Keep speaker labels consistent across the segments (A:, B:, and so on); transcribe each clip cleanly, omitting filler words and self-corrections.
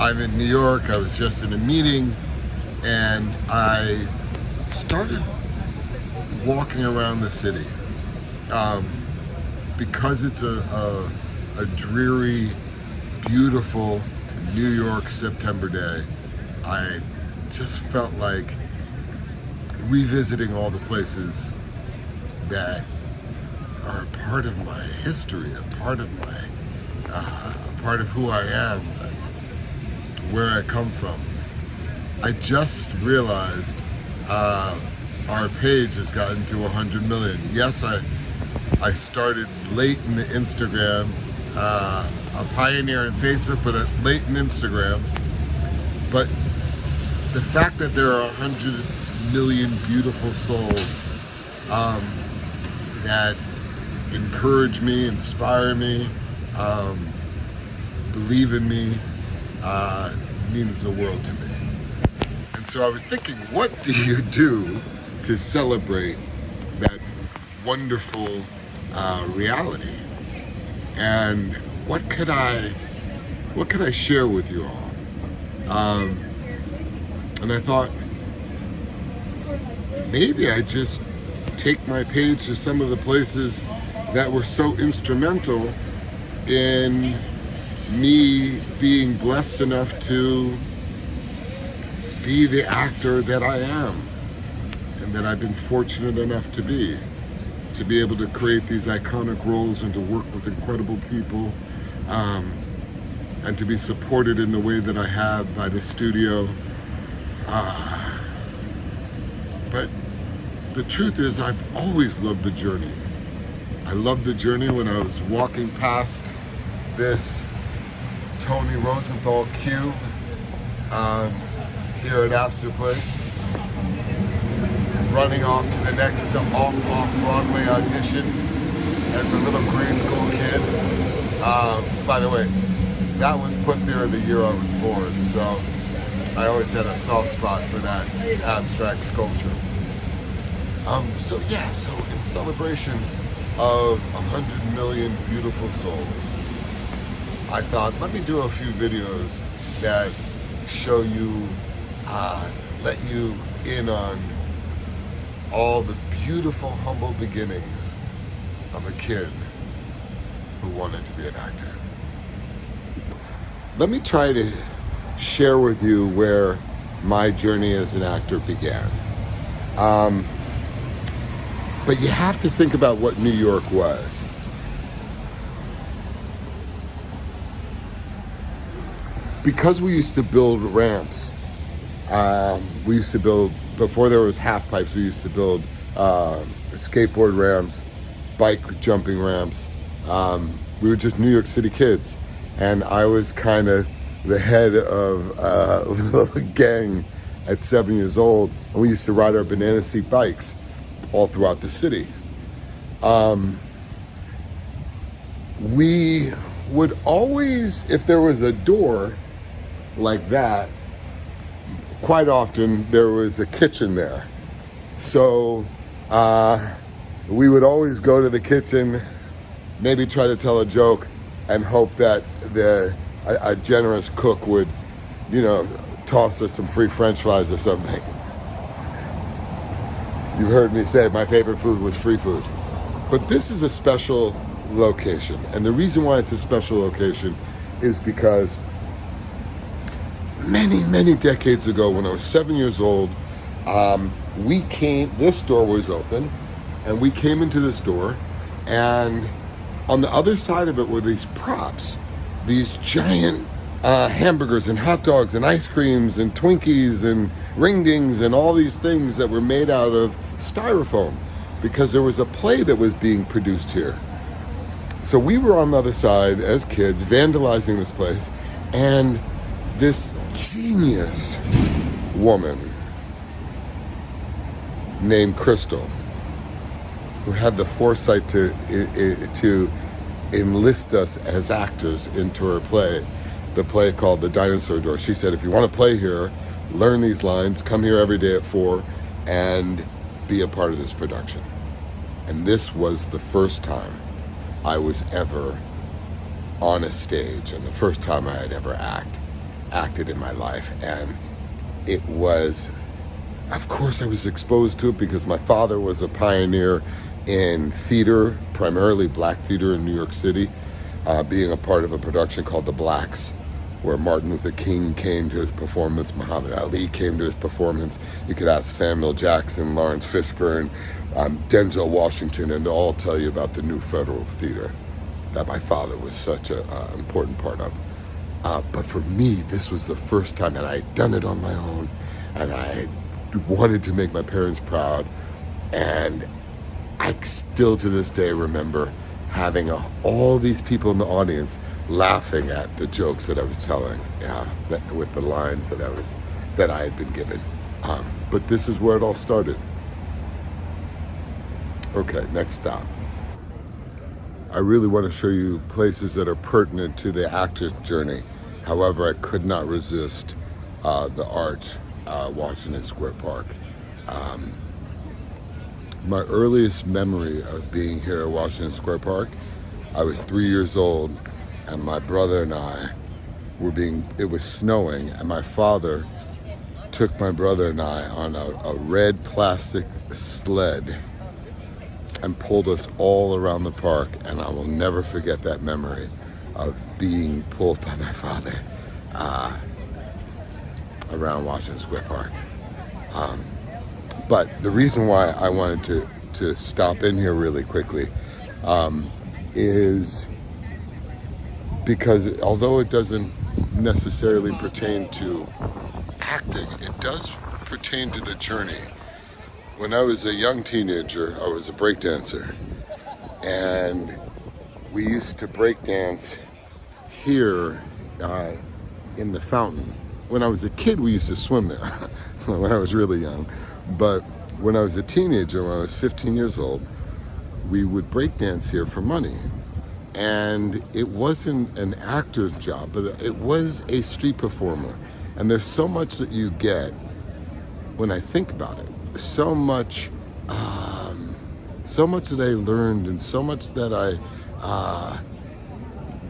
A: I'm in New York. I was just in a meeting, and I started walking around the city. Because it's a dreary, beautiful New York September day, I just felt like revisiting all the places that are a part of my history, a part of who I am, where I come from. I just realized our page has gotten to 100 million. Yes, I started late in the Instagram, a pioneer in Facebook, but late in Instagram. But the fact that there are 100 million beautiful souls that encourage me, inspire me, believe in me, means the world to me. And so I was thinking, what do you do to celebrate that wonderful reality? And what could I share with you all? And I thought, maybe I just take my page to some of the places that were so instrumental in me being blessed enough to be the actor that I am, and that I've been fortunate enough to be able to create these iconic roles and to work with incredible people, and to be supported in the way that I have by the studio. But the truth is, I've always loved the journey. I loved the journey when I was walking past this Tony Rosenthal cube here at Astor Place, running off to the next off-Broadway audition as a little grade school kid. By the way, that was put there the year I was born, so I always had a soft spot for that abstract sculpture. So in celebration of 100 million beautiful souls, I thought, let me do a few videos that show you, let you in on all the beautiful, humble beginnings of a kid who wanted to be an actor. Let me try to share with you where my journey as an actor began. But you have to think about what New York was. Because we used to build ramps, before there was half pipes, we used to build skateboard ramps, bike jumping ramps. We were just New York City kids, and I was kind of the head of a little gang at 7 years old, and we used to ride our banana seat bikes all throughout the city. We would always, if there was a door like that, quite often there was a kitchen there. So we would always go to the kitchen, maybe try to tell a joke, and hope that a generous cook would, toss us some free French fries or something. You've heard me say my favorite food was free food. But this is a special location. And the reason why it's a special location is because many, many decades ago, when I was 7 years old, this door was open, and we came into this door, and on the other side of it were these props, these giant hamburgers and hot dogs and ice creams and Twinkies and ring-dings and all these things that were made out of styrofoam, because there was a play that was being produced here. So we were on the other side as kids, vandalizing this place, and this genius woman named Crystal, who had the foresight to enlist us as actors into her play, the play called The Dinosaur Door. She said, if you want to play here, learn these lines, come here every day at 4, and be a part of this production. And this was the first time I was ever on a stage, and the first time I had ever acted. acted in my life. And it was, of course, I was exposed to it because my father was a pioneer in theater, primarily black theater in New York City, being a part of a production called The Blacks, where Martin Luther King came to his performance, Muhammad Ali came to his performance. You could ask Samuel Jackson, Lawrence Fishburne, Denzel Washington, and they'll all tell you about the New Federal Theater that my father was such an important part of. But for me, this was the first time, and I had done it on my own, and I wanted to make my parents proud. And I still to this day remember having all these people in the audience laughing at the jokes that I was telling, with the lines that I had been given. But this is where it all started. Okay, next stop. I really want to show you places that are pertinent to the actor's journey. However, I could not resist the Arch, Washington Square Park. My earliest memory of being here at Washington Square Park, I was 3 years old, and my brother and I it was snowing, and my father took my brother and I on a red plastic sled and pulled us all around the park, and I will never forget that memory of being pulled by my father around Washington Square Park. But the reason why I wanted to stop in here really quickly is because although it doesn't necessarily pertain to acting, it does pertain to the journey. When I was a young teenager, I was a breakdancer, and we used to breakdance here in the fountain. When I was a kid, we used to swim there when I was really young. But when I was a teenager, when I was 15 years old, we would breakdance here for money. And it wasn't an actor's job, but it was a street performer. And there's so much that you get when I think about it. So much that I learned, and so much that I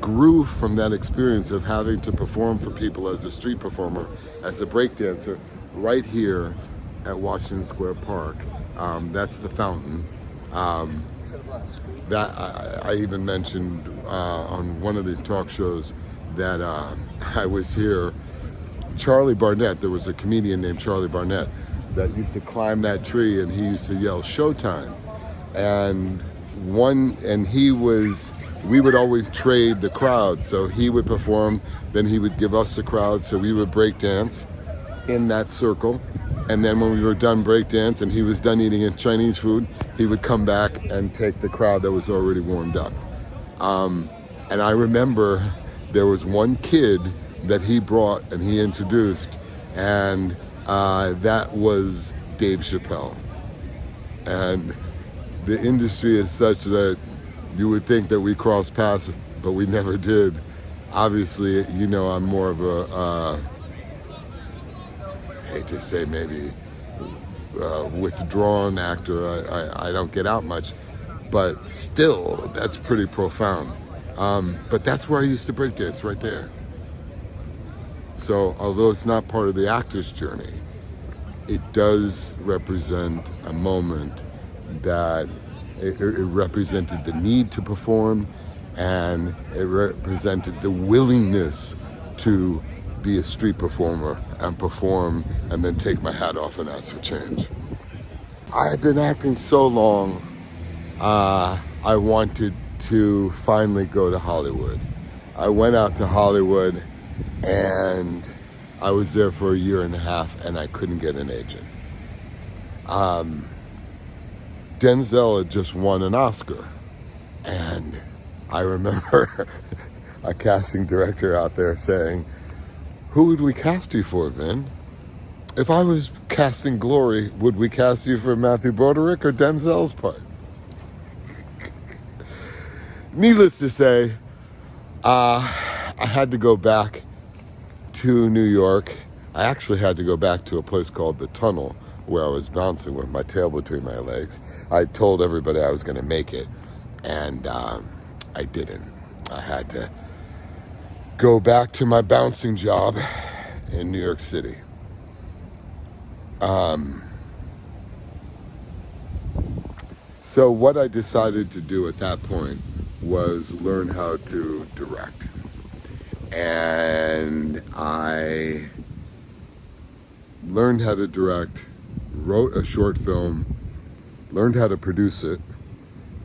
A: grew from that experience of having to perform for people as a street performer, as a breakdancer, right here at Washington Square Park. That's the fountain. That I even mentioned on one of the talk shows that I was here. Charlie Barnett, there was a comedian named Charlie Barnett that used to climb that tree, and he used to yell "Showtime," and we would always trade the crowd. So he would perform, then he would give us the crowd, so we would break dance in that circle. And then when we were done breakdance and he was done eating Chinese food, he would come back and take the crowd that was already warmed up. And I remember there was one kid that he brought and he introduced, and that was Dave Chappelle. And the industry is such that you would think that we crossed paths, but we never did. Obviously, I'm more of a, I hate to say maybe withdrawn actor. I don't get out much, but still, that's pretty profound. But that's where I used to breakdance, right there. So although it's not part of the actor's journey, it does represent a moment that it represented the need to perform, and it represented the willingness to be a street performer and perform and then take my hat off and ask for change. I've been acting so long, I wanted to finally go to Hollywood. I went out to Hollywood and I was there for a year and a half and I couldn't get an agent. Denzel had just won an Oscar, and I remember a casting director out there saying, "Who would we cast you for, Vin? If I was casting Glory, would we cast you for Matthew Broderick or Denzel's part?" Needless to say, I had to go back to New York. I actually had to go back to a place called The Tunnel, where I was bouncing with my tail between my legs. I told everybody I was going to make it, and I didn't. I had to go back to my bouncing job in New York City. So what I decided to do at that point was learn how to direct. And I learned how to direct, wrote a short film, learned how to produce it,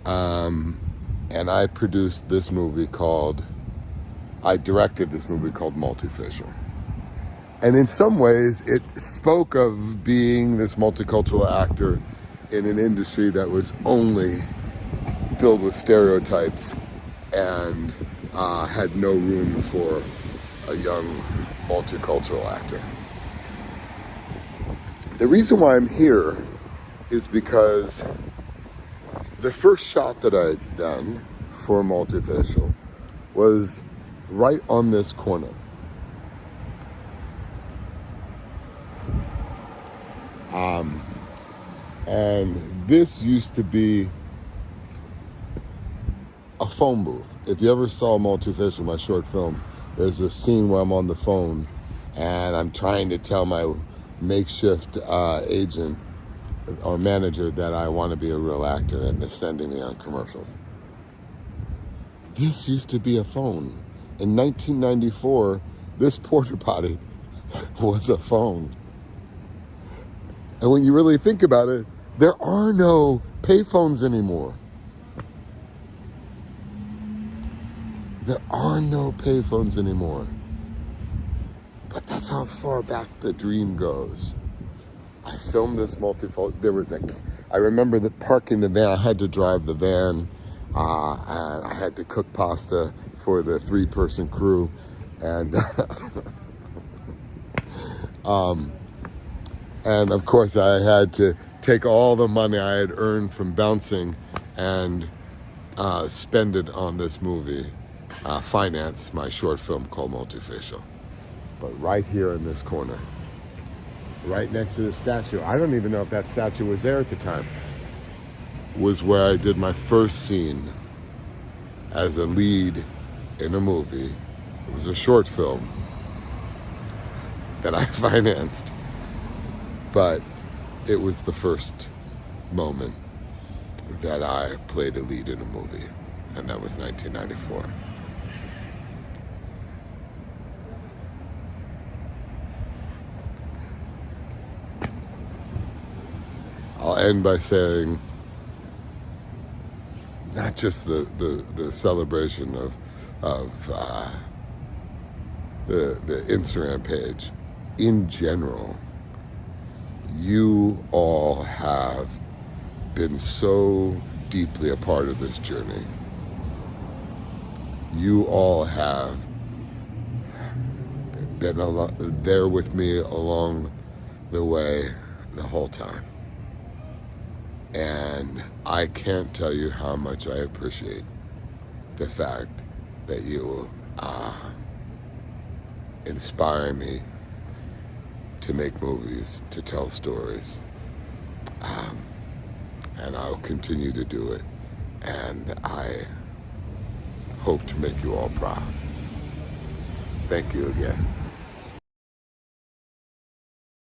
A: and I directed this movie called Multifacial. And in some ways, it spoke of being this multicultural actor in an industry that was only filled with stereotypes and had no room for a young multicultural actor. The reason why I'm here is because the first shot that I had done for Multifacial was right on this corner. And this used to be a phone booth. If you ever saw Multifacial, my short film, there's a scene where I'm on the phone and I'm trying to tell my makeshift agent or manager that I want to be a real actor, and they're sending me on commercials. This used to be a phone. In 1994, this porta potty was a phone. And when you really think about it, there are no payphones anymore. There are no payphones anymore. But that's how far back the dream goes. I filmed this I remember parking the van. I had to drive the van, and I had to cook pasta for the 3-person crew. And and of course I had to take all the money I had earned from bouncing and spend it on this movie, finance my short film called Multifacial. But right here in this corner, right next to the statue, I don't even know if that statue was there at the time, was where I did my first scene as a lead in a movie. It was a short film that I financed, but it was the first moment that I played a lead in a movie, and that was 1994. I'll end by saying not just the celebration of the Instagram page. In general, you all have been so deeply a part of this journey. You all have been there with me along the way the whole time. And I can't tell you how much I appreciate the fact that you inspire me to make movies, to tell stories. And I'll continue to do it. And I hope to make you all proud. Thank you again.